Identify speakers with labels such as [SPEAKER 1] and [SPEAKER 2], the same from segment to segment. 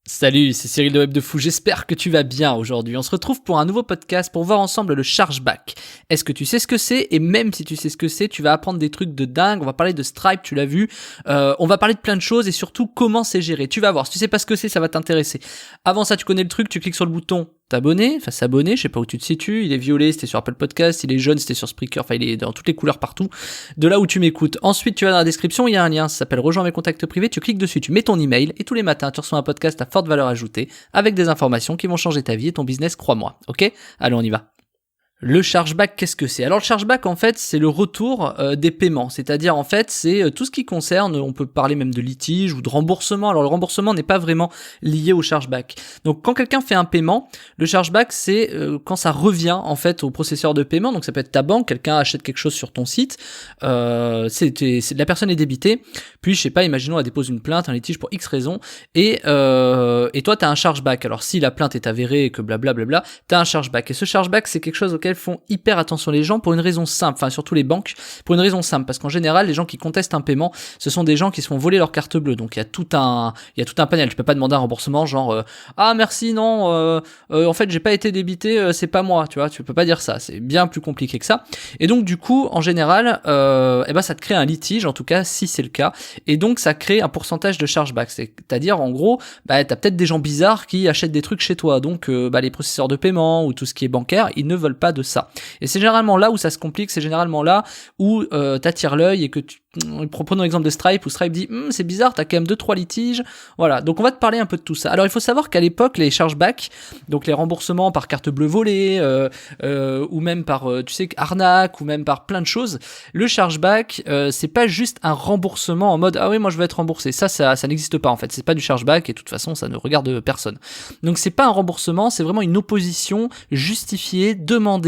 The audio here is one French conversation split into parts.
[SPEAKER 1] Salut, c'est Cyril de Web de Fou, j'espère que tu vas bien aujourd'hui. On se retrouve pour un nouveau podcast pour voir ensemble le chargeback. Est-ce que tu sais ce que c'est? Et même si tu sais ce que c'est, tu vas apprendre des trucs de dingue. On va parler de Stripe, tu l'as vu. On va parler de plein de choses et surtout comment c'est géré. Tu vas voir, si tu sais pas ce que c'est, ça va t'intéresser. Avant ça, tu connais le truc, tu cliques sur le bouton t'abonner, enfin s'abonner, je sais pas où tu te situes, il est violet, c'était sur Apple Podcast, il est jaune, c'était sur Spreaker, enfin il est dans toutes les couleurs partout, de là où tu m'écoutes. Ensuite, tu vas dans la description, il y a un lien, ça s'appelle Rejoins mes contacts privés, tu cliques dessus, tu mets ton email, et tous les matins, tu reçois un podcast à forte valeur ajoutée, avec des informations qui vont changer ta vie et ton business, crois-moi, ok? Allez, on y va. Le chargeback, qu'est-ce que c'est? Alors le chargeback, en fait, c'est le retour des paiements, c'est-à-dire en fait, c'est tout ce qui concerne, on peut parler même de litige ou de remboursement. Alors le remboursement n'est pas vraiment lié au chargeback. Donc quand quelqu'un fait un paiement, le chargeback, c'est quand ça revient en fait au processeur de paiement. Donc ça peut être ta banque, quelqu'un achète quelque chose sur ton site, la personne est débitée, puis je sais pas, imaginons elle dépose une plainte, un litige pour X raison, et toi t'as un chargeback. Alors si la plainte est avérée et que blablabla, t'as un chargeback. Et ce chargeback, c'est quelque chose auquel font hyper attention les gens pour une raison simple, enfin surtout les banques, pour une raison simple, parce qu'en général les gens qui contestent un paiement, ce sont des gens qui se font voler leur carte bleue, donc il y a tout un panel. Tu peux pas demander un remboursement genre ah merci non en fait j'ai pas été débité, c'est pas moi, tu vois, tu peux pas dire ça, c'est bien plus compliqué que ça. Et donc du coup en général ça te crée un litige, en tout cas si c'est le cas, et donc ça crée un pourcentage de chargeback, c'est-à-dire en gros t'as peut-être des gens bizarres qui achètent des trucs chez toi, donc les processeurs de paiement ou tout ce qui est bancaire, ils ne veulent pas de ça. Et c'est généralement là où ça se complique, c'est généralement là où t'attires l'œil et que prenons l'exemple de Stripe, où Stripe dit c'est bizarre, t'as quand même 2-3 litiges, voilà. Donc on va te parler un peu de tout ça. Alors il faut savoir qu'à l'époque, les chargebacks, donc les remboursements par carte bleue volée, ou même par arnaque, ou même par plein de choses, le chargeback, c'est pas juste un remboursement en mode ah oui moi je veux être remboursé, ça n'existe pas en fait, c'est pas du chargeback et de toute façon ça ne regarde personne. Donc c'est pas un remboursement, c'est vraiment une opposition justifiée, demandée,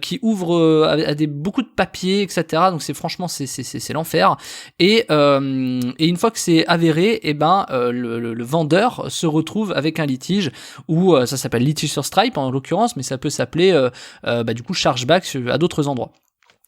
[SPEAKER 1] qui ouvre à beaucoup de papiers, etc. Donc c'est franchement c'est l'enfer. Et une fois que c'est avéré, le vendeur se retrouve avec un litige, ou ça s'appelle litige sur Stripe en l'occurrence, mais ça peut s'appeler du coup chargeback à d'autres endroits.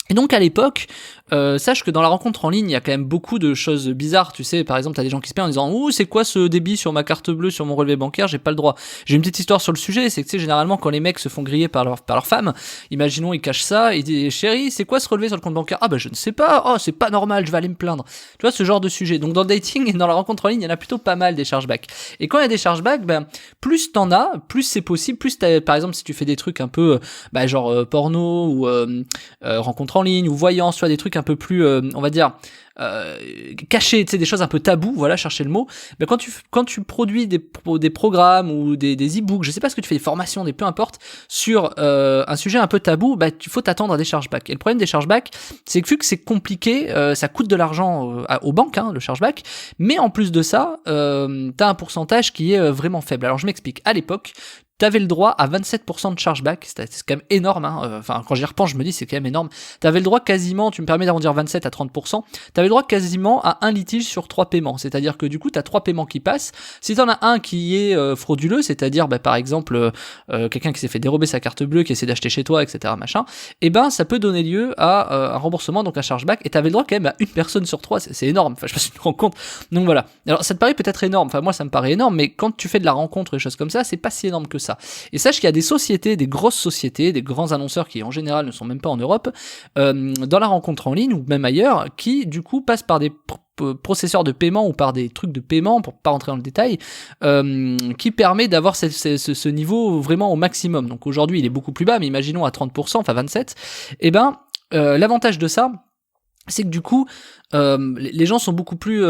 [SPEAKER 1] Et donc à l'époque, sache que dans la rencontre en ligne, il y a quand même beaucoup de choses bizarres, tu sais, par exemple, t'as des gens qui se plaignent en disant « Ouh, c'est quoi ce débit sur ma carte bleue, sur mon relevé bancaire, j'ai pas le droit ». J'ai une petite histoire sur le sujet, c'est que tu sais, généralement, quand les mecs se font griller par leur femme, imaginons, ils cachent ça, ils disent « Chérie, c'est quoi ce relevé sur le compte bancaire ?»« Ah je ne sais pas, oh, c'est pas normal, je vais aller me plaindre ». Tu vois, ce genre de sujet. Donc dans le dating et dans la rencontre en ligne, il y en a plutôt pas mal des chargebacks. Et quand il y a des chargebacks, plus t'en as, plus c'est possible, plus par exemple, si tu fais des trucs un peu, porno, ou rencontre en ligne, ou voyance, tu vois, des trucs un peu plus, on va dire, cachés, tu sais, des choses un peu tabous, voilà, chercher le mot. Mais quand tu produis des programmes ou des e-books, je sais pas ce que tu fais, des formations, peu importe, sur un sujet un peu tabou, il faut t'attendre à des chargebacks. Et le problème des chargebacks, c'est que vu que c'est compliqué, ça coûte de l'argent aux banques, le chargeback, mais en plus de ça, t'as un pourcentage qui est vraiment faible. Alors je m'explique. À l'époque, t'avais le droit à 27% de chargeback, c'est quand même énorme, quand j'y repense, je me dis c'est quand même énorme. T'avais le droit quasiment, tu me permets d'arrondir 27 à 30%, t'avais le droit quasiment à un litige sur 3 paiements, c'est-à-dire que du coup t'as 3 paiements qui passent. Si t'en as un qui est frauduleux, c'est-à-dire par exemple quelqu'un qui s'est fait dérober sa carte bleue, qui essaie d'acheter chez toi, etc. ça peut donner lieu à un remboursement, donc un chargeback, et t'avais le droit quand même à une personne sur 3, c'est énorme, je sais pas si tu te rends compte. Donc voilà. Alors ça te paraît peut-être énorme, moi ça me paraît énorme, mais quand tu fais de la rencontre et des choses comme ça, c'est pas si énorme que ça. Et sache qu'il y a des sociétés, des grosses sociétés, des grands annonceurs qui en général ne sont même pas en Europe, dans la rencontre en ligne ou même ailleurs, qui du coup passent par des processeurs de paiement ou par des trucs de paiement, pour pas rentrer dans le détail, qui permet d'avoir ce niveau vraiment au maximum. Donc aujourd'hui il est beaucoup plus bas, mais imaginons à 30%, enfin 27%, l'avantage de ça, c'est que du coup, les gens sont beaucoup plus,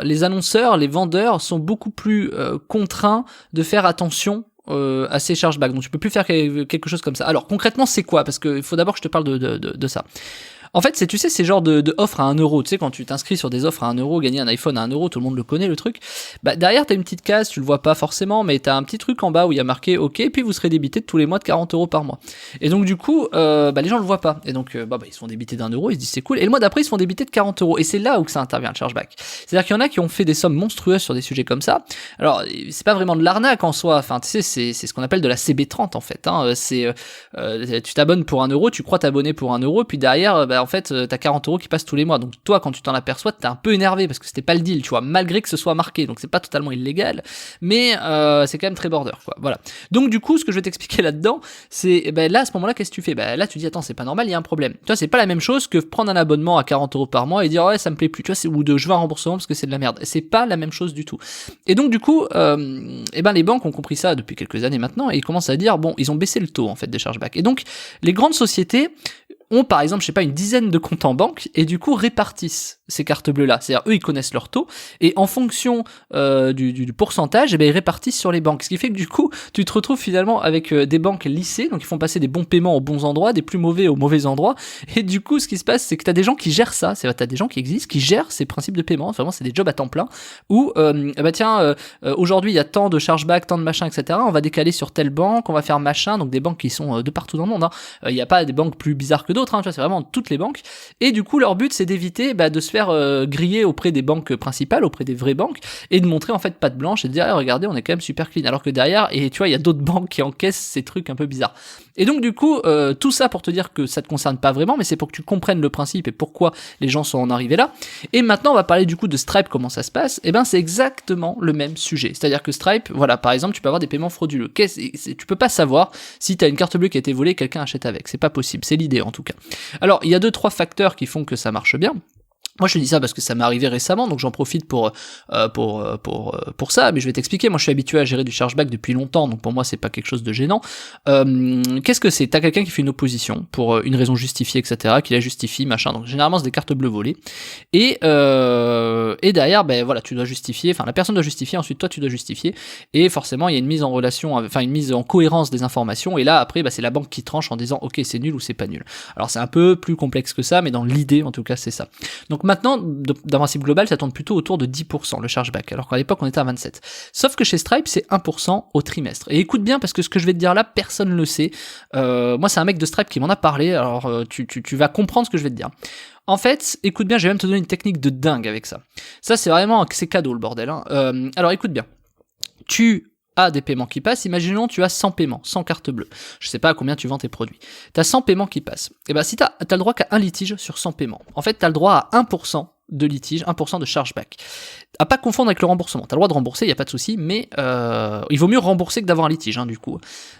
[SPEAKER 1] les annonceurs, les vendeurs sont beaucoup plus contraints de faire attention à ces chargebacks. Donc tu peux plus faire quelque chose comme ça. Alors concrètement c'est quoi? Parce que il faut d'abord que je te parle de ça. En fait, tu sais, c'est genre de offre à 1 euro. Tu sais, quand tu t'inscris sur des offres à 1 euro, gagner un iPhone à 1 euro, tout le monde le connaît, le truc. Derrière, t'as une petite case, tu le vois pas forcément, mais t'as un petit truc en bas où il y a marqué OK, puis vous serez débité de tous les mois de 40 euros par mois. Et donc, du coup, les gens le voient pas. Et donc, ils se font débiter d'1 euro, ils se disent c'est cool. Et le mois d'après, ils se font débiter de 40 euros. Et c'est là où ça intervient, le chargeback. C'est-à-dire qu'il y en a qui ont fait des sommes monstrueuses sur des sujets comme ça. Alors, c'est pas vraiment de l'arnaque en soi. Enfin, tu sais, c'est ce qu'on appelle de la CB30 en fait. Tu t'abonnes pour 1 euro, tu crois t'abonner pour 1 euro, puis derrière, en fait t'as 40 € qui passent tous les mois. Donc toi quand tu t'en aperçois t'es un peu énervé parce que c'était pas le deal, tu vois, malgré que ce soit marqué. Donc c'est pas totalement illégal, mais c'est quand même très border, quoi. Voilà. Donc du coup ce que je vais t'expliquer là-dedans, c'est là à ce moment-là qu'est-ce que tu fais? Là tu dis attends, c'est pas normal, il y a un problème. Tu vois, c'est pas la même chose que prendre un abonnement à 40 € par mois et dire ouais ça me plaît plus, tu vois, ou de je veux un remboursement parce que c'est de la merde. C'est pas la même chose du tout. Et donc du coup les banques ont compris ça depuis quelques années maintenant et ils commencent à dire bon, ils ont baissé le taux en fait des chargebacks. Et donc les grandes sociétés ont par exemple, je sais pas, une dizaine de comptes en banque et du coup répartissent ces cartes bleues là. C'est-à-dire eux ils connaissent leur taux et en fonction du pourcentage, ils répartissent sur les banques. Ce qui fait que du coup tu te retrouves finalement avec des banques lissées, donc ils font passer des bons paiements aux bons endroits, des plus mauvais aux mauvais endroits. Et du coup ce qui se passe c'est que t'as des gens qui gèrent ça. C'est t'as des gens qui existent, qui gèrent ces principes de paiement. Vraiment c'est des jobs à temps plein où aujourd'hui il y a tant de chargeback, tant de machin, etc. On va décaler sur telle banque, on va faire machin. Donc des banques qui sont de partout dans le monde. Il y a pas des banques plus bizarres que d'autres. Tu vois, c'est vraiment toutes les banques. Et du coup, leur but, c'est d'éviter de se faire griller auprès des banques principales, auprès des vraies banques, et de montrer en fait patte blanche et de dire regardez, on est quand même super clean. Alors que derrière, et tu vois, il y a d'autres banques qui encaissent ces trucs un peu bizarres. Et donc du coup, tout ça pour te dire que ça te concerne pas vraiment, mais c'est pour que tu comprennes le principe et pourquoi les gens sont en arrivés là. Et maintenant, on va parler du coup de Stripe, comment ça se passe. Et c'est exactement le même sujet. C'est-à-dire que Stripe, voilà, par exemple, tu peux avoir des paiements frauduleux. Tu peux pas savoir si t'as une carte bleue qui a été volée, quelqu'un achète avec. C'est pas possible. C'est l'idée en tout cas. Alors, il y a 2-3 facteurs qui font que ça marche bien. Moi, je te dis ça parce que ça m'est arrivé récemment, donc j'en profite pour ça, mais je vais t'expliquer. Moi, je suis habitué à gérer du chargeback depuis longtemps, donc pour moi, c'est pas quelque chose de gênant. Qu'est-ce que c'est? T'as quelqu'un qui fait une opposition pour une raison justifiée, etc., qui la justifie, machin. Donc, généralement, c'est des cartes bleues volées. Et derrière, voilà, tu dois justifier, enfin, la personne doit justifier, ensuite, toi, tu dois justifier. Et forcément, il y a une mise en relation, enfin, une mise en cohérence des informations. Et là, après, c'est la banque qui tranche en disant, ok, c'est nul ou c'est pas nul. Alors, c'est un peu plus complexe que ça, mais dans l'idée, en tout cas, c'est ça. Donc, maintenant, d'un principe global, ça tourne plutôt autour de 10%, le chargeback, alors qu'à l'époque, on était à 27%. Sauf que chez Stripe, c'est 1% au trimestre. Et écoute bien, parce que ce que je vais te dire là, personne ne le sait. Moi, c'est un mec de Stripe qui m'en a parlé, alors tu vas comprendre ce que je vais te dire. En fait, écoute bien, je vais même te donner une technique de dingue avec ça. Ça, c'est vraiment, c'est cadeau, le bordel. Alors, écoute bien. Tu as des paiements qui passent, imaginons tu as 100 paiements, 100 cartes bleues. Je sais pas à combien tu vends tes produits. Tu as 100 paiements qui passent. Et si t'as le droit qu'à un litige sur 100 paiements. En fait, tu as le droit à 1% de litige, 1% de chargeback. À pas confondre avec le remboursement. T'as le droit de rembourser, y a pas de souci, mais il vaut mieux rembourser que d'avoir un litige, du coup.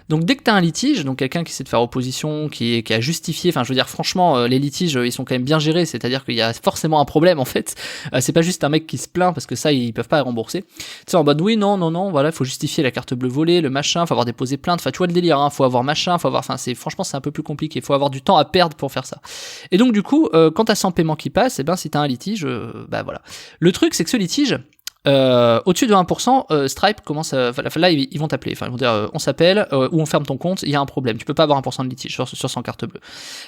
[SPEAKER 1] Donc dès que t'as un litige, donc quelqu'un qui sait te faire opposition, qui a justifié, enfin je veux dire franchement, les litiges ils sont quand même bien gérés, c'est-à-dire qu'il y a forcément un problème en fait. C'est pas juste un mec qui se plaint parce que ça ils peuvent pas rembourser. Tu sais en mode oui non, voilà, faut justifier la carte bleue volée, le machin, faut avoir déposé plainte, enfin tu vois le délire, faut avoir machin, faut avoir, enfin franchement c'est un peu plus compliqué, faut avoir du temps à perdre pour faire ça. Et donc du coup, quand t'as 100 paiements qui passent, si t'as un litige, voilà. Le truc c'est que ce litige, au-dessus de 1%, Stripe commence à... Là, ils vont t'appeler. Enfin, ils vont dire, on s'appelle, ou on ferme ton compte, il y a un problème. Tu peux pas avoir 1% de litige sur 100 cartes bleues.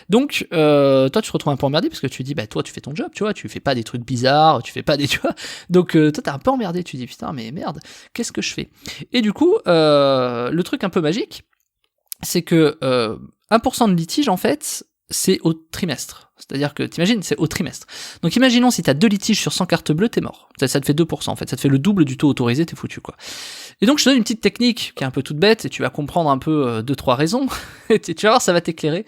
[SPEAKER 1] Donc, toi, tu te retrouves un peu emmerdé parce que tu dis, toi, tu fais ton job, tu vois, tu fais pas des trucs bizarres, tu fais pas des... Tu vois. Donc, toi, t'es un peu emmerdé. Tu dis, putain, mais merde, qu'est-ce que je fais? Et du coup, le truc un peu magique, c'est que 1% de litige, en fait, c'est au trimestre. C'est-à-dire que, t'imagines, c'est au trimestre. Donc imaginons si t'as 2 litiges sur 100 cartes bleues, t'es mort. Ça te fait 2% en fait, ça te fait le double du taux autorisé, t'es foutu quoi. Et donc je te donne une petite technique qui est un peu toute bête, et tu vas comprendre un peu 2-3 raisons, et tu vas voir, ça va t'éclairer.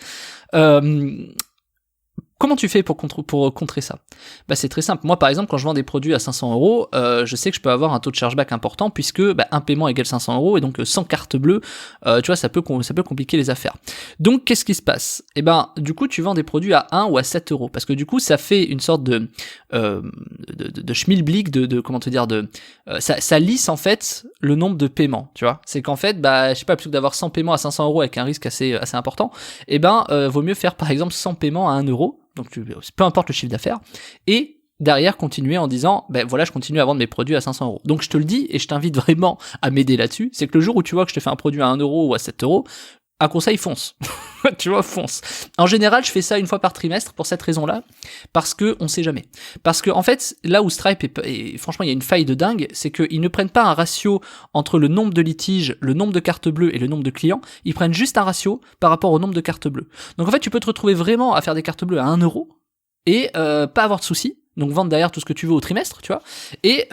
[SPEAKER 1] Comment tu fais pour contrer ça? C'est très simple. Moi, par exemple, quand je vends des produits à 500 €, je sais que je peux avoir un taux de chargeback important puisque un paiement égale 500 €, et donc 100 cartes bleues, tu vois, ça peut compliquer les affaires. Donc, qu'est-ce qui se passe? Du coup, tu vends des produits à 1 ou à 7 € parce que du coup, ça fait une sorte de schmilblick, comment te dire, ça lisse en fait le nombre de paiements, tu vois. C'est qu'en fait, je sais pas, plutôt que d'avoir 100 paiements à 500 € avec un risque assez important, vaut mieux faire par exemple 100 paiements à 1 €. Donc peu importe le chiffre d'affaires, et derrière continuer en disant voilà, je continue à vendre mes produits à 500 €. Donc je te le dis et je t'invite vraiment à m'aider là-dessus, c'est que le jour où tu vois que je te fais un produit à 1 € ou à 7 €, un conseil, fonce. Tu vois, fonce. En général, je fais ça une fois par trimestre pour cette raison-là, parce que on sait jamais. Parce que en fait, là où Stripe et franchement, il y a une faille de dingue, c'est qu'ils ne prennent pas un ratio entre le nombre de litiges, le nombre de cartes bleues et le nombre de clients, ils prennent juste un ratio par rapport au nombre de cartes bleues. Donc en fait, tu peux te retrouver vraiment à faire des cartes bleues à 1 € et pas avoir de soucis. donc vendre derrière tout ce que tu veux au trimestre, tu vois, et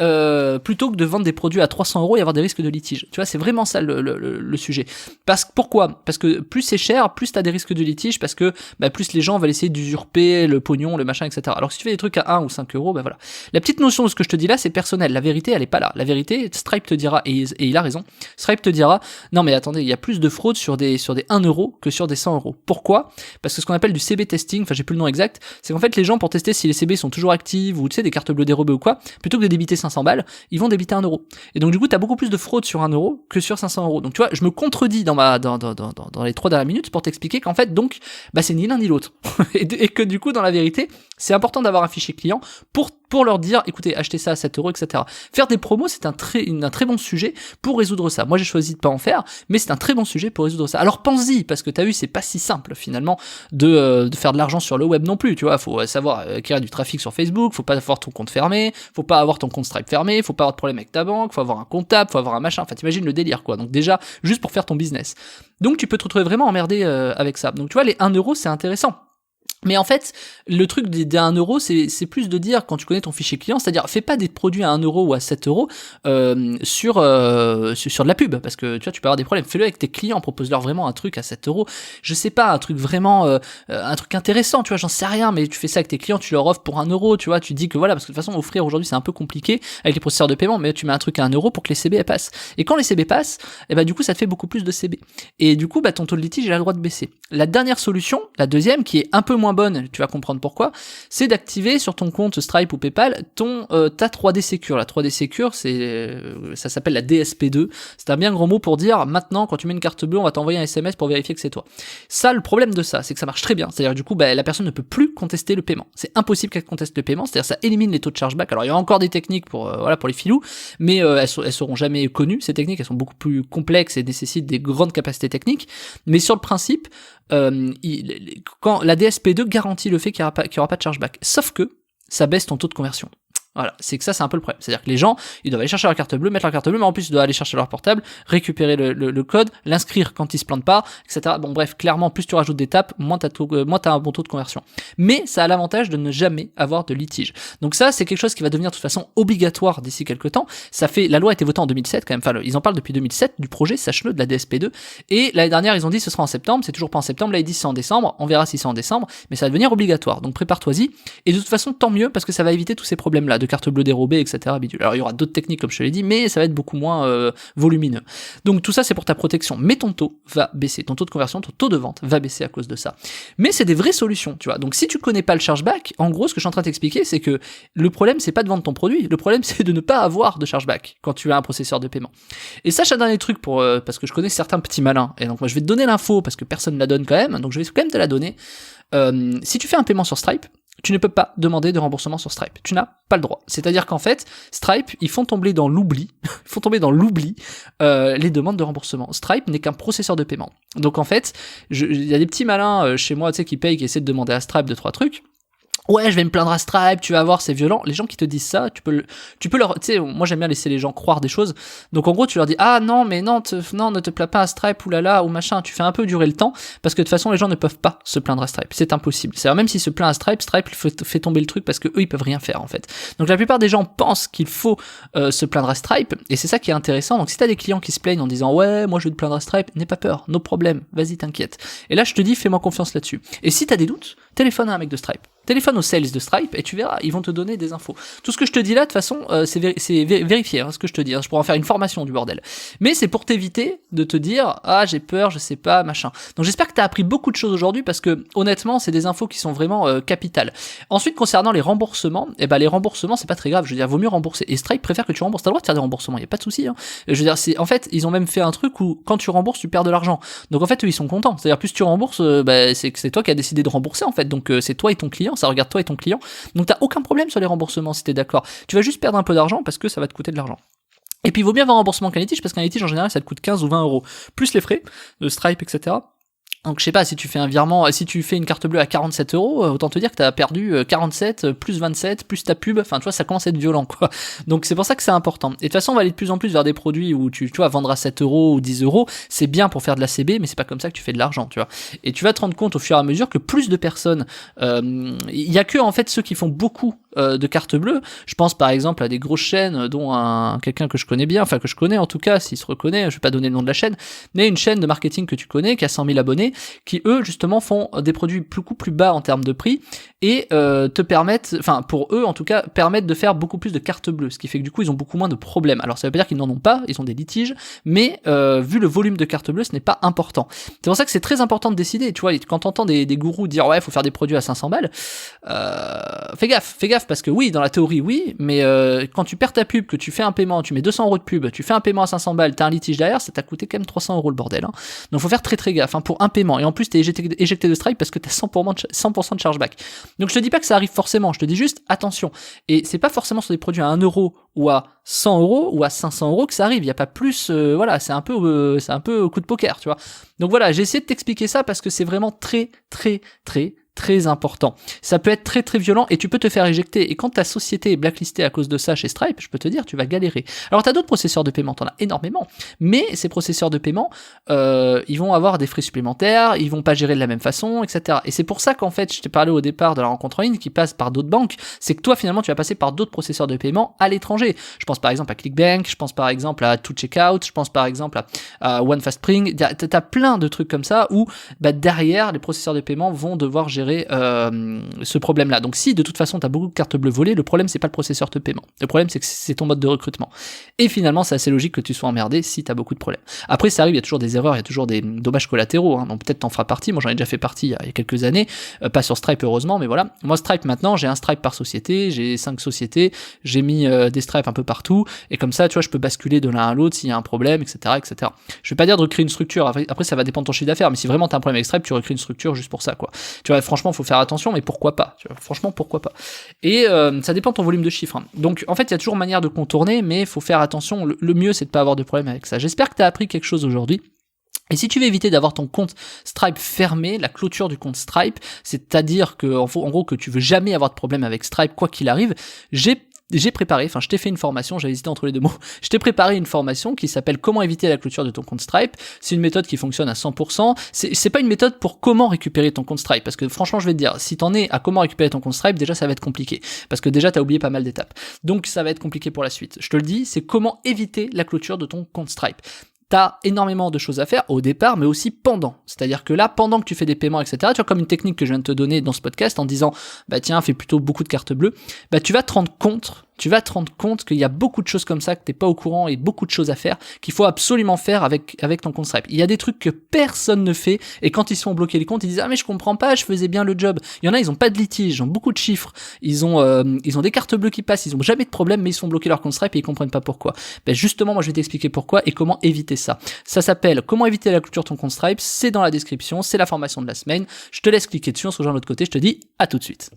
[SPEAKER 1] plutôt que de vendre des produits à 300 euros et avoir des risques de litige. Tu vois, c'est vraiment ça le sujet. Pourquoi ? Parce que plus c'est cher, plus t'as des risques de litige, parce que plus les gens veulent essayer d'usurper le pognon, le machin, etc. Alors si tu fais des trucs à 1 ou 5 euros, voilà. La petite notion de ce que je te dis là, c'est personnel. La vérité, elle est pas là. La vérité, Stripe te dira, et il a raison, Stripe te dira, non mais attendez, il y a plus de fraude sur des 1 euro que sur des 100 euros. Pourquoi ? Parce que ce qu'on appelle du CB testing, enfin j'ai plus le nom exact, c'est qu'en fait les gens pour tester si les CB sont toujours actives ou tu sais des cartes bleues dérobées ou quoi, plutôt que de débiter 500 balles, ils vont débiter 1 euro. Et donc du coup t'as beaucoup plus de fraude sur 1 euro que sur 500 euros. Donc tu vois, je me contredis dans les 3 dernières minutes pour t'expliquer qu'en fait donc c'est ni l'un ni l'autre. et que du coup dans la vérité, c'est important d'avoir un fichier client pour leur dire, écoutez, achetez ça à 7 euros, etc. Faire des promos, c'est un très bon sujet pour résoudre ça. Moi, j'ai choisi de pas en faire, mais c'est un très bon sujet pour résoudre ça. Alors, pense-y, parce que t'as vu, c'est pas si simple, finalement, de faire de l'argent sur le web non plus, tu vois. Faut savoir acquérir du trafic sur Facebook, faut pas avoir ton compte fermé, faut pas avoir ton compte Stripe fermé, faut pas avoir de problème avec ta banque, faut avoir un comptable, faut avoir un machin. Enfin, t'imagines le délire, quoi. Donc, déjà, juste pour faire ton business. Donc, tu peux te retrouver vraiment emmerdé avec ça. Donc, tu vois, les 1 euro, c'est intéressant. Mais en fait, le truc des 1 euro, c'est plus de dire, quand tu connais ton fichier client, c'est-à-dire, fais pas des produits à 1 euro ou à 7 euros sur de la pub, parce que tu vois, tu peux avoir des problèmes. Fais-le avec tes clients, propose-leur vraiment un truc à 7 euros. Je sais pas, un truc vraiment, un truc intéressant, tu vois, j'en sais rien, mais tu fais ça avec tes clients, tu leur offres pour 1 euro, tu vois, tu dis que voilà, parce que de toute façon, offrir aujourd'hui, c'est un peu compliqué avec les processeurs de paiement, mais tu mets un truc à 1 euro pour que les CB passent. Et quand les CB passent, du coup, ça te fait beaucoup plus de CB. Et du coup, ton taux de litige, il a le droit de baisser. La dernière solution, la deuxième, qui est un peu moins bonne, tu vas comprendre pourquoi, c'est d'activer sur ton compte Stripe ou PayPal ta 3D Secure. La 3D Secure, ça s'appelle la DSP2. C'est un bien grand mot pour dire, maintenant, quand tu mets une carte bleue, on va t'envoyer un SMS pour vérifier que c'est toi. Ça, le problème de ça, c'est que ça marche très bien. C'est-à-dire, du coup, la personne ne peut plus contester le paiement. C'est impossible qu'elle conteste le paiement. C'est-à-dire, ça élimine les taux de chargeback. Alors, il y a encore des techniques pour les filous, mais elles seront jamais connues. Ces techniques, elles sont beaucoup plus complexes et nécessitent des grandes capacités techniques. Mais sur le principe, quand la DSP2 garantit le fait qu'il y aura pas de chargeback. Sauf que ça baisse ton taux de conversion. Voilà, c'est que ça, c'est un peu le problème. C'est-à-dire que les gens, ils doivent aller chercher leur carte bleue, mettre leur carte bleue, mais en plus, ils doivent aller chercher leur portable, récupérer le code, l'inscrire quand ils se plantent pas, etc. Bon, bref, clairement, plus tu rajoutes d'étapes, moins t'as un bon taux de conversion. Mais ça a l'avantage de ne jamais avoir de litige. Donc ça, c'est quelque chose qui va devenir de toute façon obligatoire d'ici quelques temps. La loi a été votée en 2007 quand même. Enfin, ils en parlent depuis 2007 du projet, sache-le, de la DSP2. Et l'année dernière, ils ont dit ce sera en septembre. C'est toujours pas en septembre. Là, ils disent c'est en décembre. On verra si c'est en décembre. Mais ça va devenir obligatoire. Donc prépare-toi-y. Et de toute façon, tant mieux parce que ça va éviter tous ces problèmes-là de carte bleue dérobée, etc. Bidule. Alors il y aura d'autres techniques comme je te l'ai dit, mais ça va être beaucoup moins volumineux. Donc tout ça c'est pour ta protection, mais ton taux va baisser, ton taux de conversion, ton taux de vente va baisser à cause de ça. Mais c'est des vraies solutions, tu vois. Donc si tu connais pas le chargeback, en gros ce que je suis en train de t'expliquer c'est que le problème c'est pas de vendre ton produit, le problème c'est de ne pas avoir de chargeback quand tu as un processeur de paiement. Et sache un dernier truc parce que je connais certains petits malins, et donc moi je vais te donner l'info parce que personne ne la donne quand même, donc je vais quand même te la donner. Si tu fais un paiement sur Stripe, tu ne peux pas demander de remboursement sur Stripe. Tu n'as pas le droit. C'est-à-dire qu'en fait, Stripe, ils font tomber dans l'oubli, les demandes de remboursement. Stripe n'est qu'un processeur de paiement. Donc en fait, il y a des petits malins chez moi, tu sais, qui payent, qui essaient de demander à Stripe 2-3 trucs. Ouais, je vais me plaindre à Stripe, tu vas voir, c'est violent. Les gens qui te disent ça, tu peux leur, tu sais, moi j'aime bien laisser les gens croire des choses. Donc en gros, tu leur dis, ah non, mais non, ne te plains pas à Stripe, oulala, ou machin, tu fais un peu durer le temps, parce que de toute façon, les gens ne peuvent pas se plaindre à Stripe. C'est impossible. C'est-à-dire, même s'ils se plaignent à Stripe fait tomber le truc parce que eux, ils peuvent rien faire, en fait. Donc la plupart des gens pensent qu'il faut se plaindre à Stripe, et c'est ça qui est intéressant. Donc si t'as des clients qui se plaignent en disant, ouais, moi je vais te plaindre à Stripe, n'aie pas peur, no problème, vas-y, t'inquiète. Et là, je te dis, fais-moi confiance là-dessus. Et si t'as des doutes, téléphone à un mec de Stripe. Téléphone aux sales de Stripe et tu verras, ils vont te donner des infos. Tout ce que je te dis là, de toute façon, c'est vérifié, ce que je te dis. Je pourrais en faire une formation du bordel. Mais c'est pour t'éviter de te dire, ah, j'ai peur, je sais pas, machin. Donc j'espère que t'as appris beaucoup de choses aujourd'hui parce que, honnêtement, c'est des infos qui sont vraiment capitales. Ensuite, concernant les remboursements, les remboursements, c'est pas très grave. Je veux dire, vaut mieux rembourser. Et Stripe préfère que tu rembourses. T'as le droit de faire des remboursements, y a pas de souci. Je veux dire, en fait, ils ont même fait un truc où, quand tu rembourses, tu perds de l'argent. Donc en fait, eux, ils sont contents. C'est-à-dire, plus tu rembourses, c'est que c'est toi qui as décidé de rembourser, en fait. Donc c'est toi et ton client. Ça regarde toi et ton client. Donc t'as aucun problème sur les remboursements si t'es d'accord. Tu vas juste perdre un peu d'argent parce que ça va te coûter de l'argent. Et puis il vaut bien avoir un remboursement qu'un litige parce qu'un litige en général ça te coûte 15 ou 20 euros. Plus les frais de Stripe, etc. Donc je sais pas, si tu fais un virement, si tu fais une carte bleue à 47 euros, autant te dire que t'as perdu 47, plus 27, plus ta pub, enfin tu vois, ça commence à être violent quoi. Donc c'est pour ça que c'est important. Et de toute façon on va aller de plus en plus vers des produits où tu vois, vendre à 7 euros ou 10 euros, c'est bien pour faire de la CB, mais c'est pas comme ça que tu fais de l'argent, tu vois. Et tu vas te rendre compte au fur et à mesure que plus de personnes, il y a que en fait ceux qui font beaucoup de carte bleue. Je pense par exemple à des grosses chaînes, dont quelqu'un que je connais bien, enfin que je connais en tout cas, s'il se reconnaît, je vais pas donner le nom de la chaîne, mais une chaîne de marketing que tu connais, qui a 100 000 abonnés, qui eux justement font des produits beaucoup plus bas en termes de prix, et te permettent, enfin pour eux en tout cas, permettent de faire beaucoup plus de cartes bleues, ce qui fait que du coup ils ont beaucoup moins de problèmes. Alors ça veut pas dire qu'ils n'en ont pas, ils ont des litiges, mais vu le volume de cartes bleues, ce n'est pas important. C'est pour ça que c'est très important de décider, tu vois, quand t'entends des gourous dire ouais faut faire des produits à 500 balles, fais gaffe, parce que oui, dans la théorie oui, mais quand tu perds ta pub, que tu fais un paiement, tu mets 200 € de pub, tu fais un paiement à 500 balles, t'as un litige derrière, ça t'a coûté quand même 300 € le bordel, hein. Donc faut faire très gaffe, hein, pour un paiement, et en plus t'es éjecté de Stripe parce que t'as 100% de chargeback. Donc je te dis pas que ça arrive forcément, je te dis juste attention, et c'est pas forcément sur des produits à 1 € ou à 100 € ou à 500 € que ça arrive, il y a pas plus, voilà, c'est un peu au coup de poker, tu vois. Donc voilà, j'ai essayé de t'expliquer ça parce que c'est vraiment très important. Ça peut être très violent et tu peux te faire éjecter. Et quand ta société est blacklistée à cause de ça chez Stripe, je peux te dire, tu vas galérer. Alors t'as d'autres processeurs de paiement, t'en as énormément, mais ces processeurs de paiement, ils vont avoir des frais supplémentaires, ils vont pas gérer de la même façon, etc. Et c'est pour ça qu'en fait, je t'ai parlé au départ de la rencontre en ligne qui passe par d'autres banques, c'est que toi finalement tu vas passer par d'autres processeurs de paiement à l'étranger. Je pense par exemple à ClickBank, je pense par exemple à ToCheckout, je pense par exemple à OneFastSpring. T'as plein de trucs comme ça où derrière les processeurs de paiement vont devoir gérer ce problème-là. Donc si de toute façon tu as beaucoup de cartes bleues volées, le problème c'est pas le processeur de paiement. Le problème c'est que c'est ton mode de recrutement. Et finalement c'est assez logique que tu sois emmerdé si tu as beaucoup de problèmes. Après ça arrive, il y a toujours des erreurs, il y a toujours des dommages collatéraux, hein. Donc peut-être t'en feras partie. Moi j'en ai déjà fait partie il y a quelques années, pas sur Stripe heureusement, mais voilà. Moi Stripe maintenant, j'ai un Stripe par société, j'ai 5 sociétés, j'ai mis des Stripe un peu partout, et comme ça tu vois je peux basculer de l'un à l'autre s'il y a un problème, etc. Je vais pas dire de recréer une structure, après ça va dépendre de ton chiffre d'affaires, mais si vraiment t'as un problème avec Stripe, tu recrées une structure juste pour ça, quoi. Tu vois, franchement faut faire attention, mais pourquoi pas, tu vois, franchement pourquoi pas. Et ça dépend de ton volume de chiffres, hein. Donc en fait il y a toujours manière de contourner, mais faut faire attention, le mieux c'est de pas avoir de problème avec ça. J'espère que tu as appris quelque chose aujourd'hui. Et si tu veux éviter d'avoir ton compte Stripe fermé, la clôture du compte Stripe, c'est-à-dire que en gros que tu veux jamais avoir de problème avec Stripe quoi qu'il arrive, j'ai préparé, enfin je t'ai fait une formation, j'avais hésité entre les deux mots, je t'ai préparé une formation qui s'appelle comment éviter la clôture de ton compte Stripe. C'est une méthode qui fonctionne à 100%, c'est pas une méthode pour comment récupérer ton compte Stripe, parce que franchement je vais te dire, si t'en es à comment récupérer ton compte Stripe, déjà ça va être compliqué, parce que déjà t'as oublié pas mal d'étapes, donc ça va être compliqué pour la suite. Je te le dis, c'est comment éviter la clôture de ton compte Stripe. T'as énormément de choses à faire au départ, mais aussi pendant. C'est-à-dire que là, pendant que tu fais des paiements, etc., tu vois, comme une technique que je viens de te donner dans ce podcast en disant, tiens, fais plutôt beaucoup de cartes bleues, tu vas te rendre compte qu'il y a beaucoup de choses comme ça que t'es pas au courant et beaucoup de choses à faire qu'il faut absolument faire avec ton compte Stripe. Il y a des trucs que personne ne fait et quand ils se font bloquer les comptes, ils disent mais je comprends pas, je faisais bien le job. Il y en a, ils ont pas de litige, ils ont beaucoup de chiffres, ils ont des cartes bleues qui passent, ils ont jamais de problème, mais ils se font bloquer leur compte Stripe et ils comprennent pas pourquoi. Justement, moi je vais t'expliquer pourquoi et comment éviter ça. Ça s'appelle comment éviter la clôture de ton compte Stripe, c'est dans la description, c'est la formation de la semaine. Je te laisse cliquer dessus, on se rejoint de l'autre côté, je te dis à tout de suite.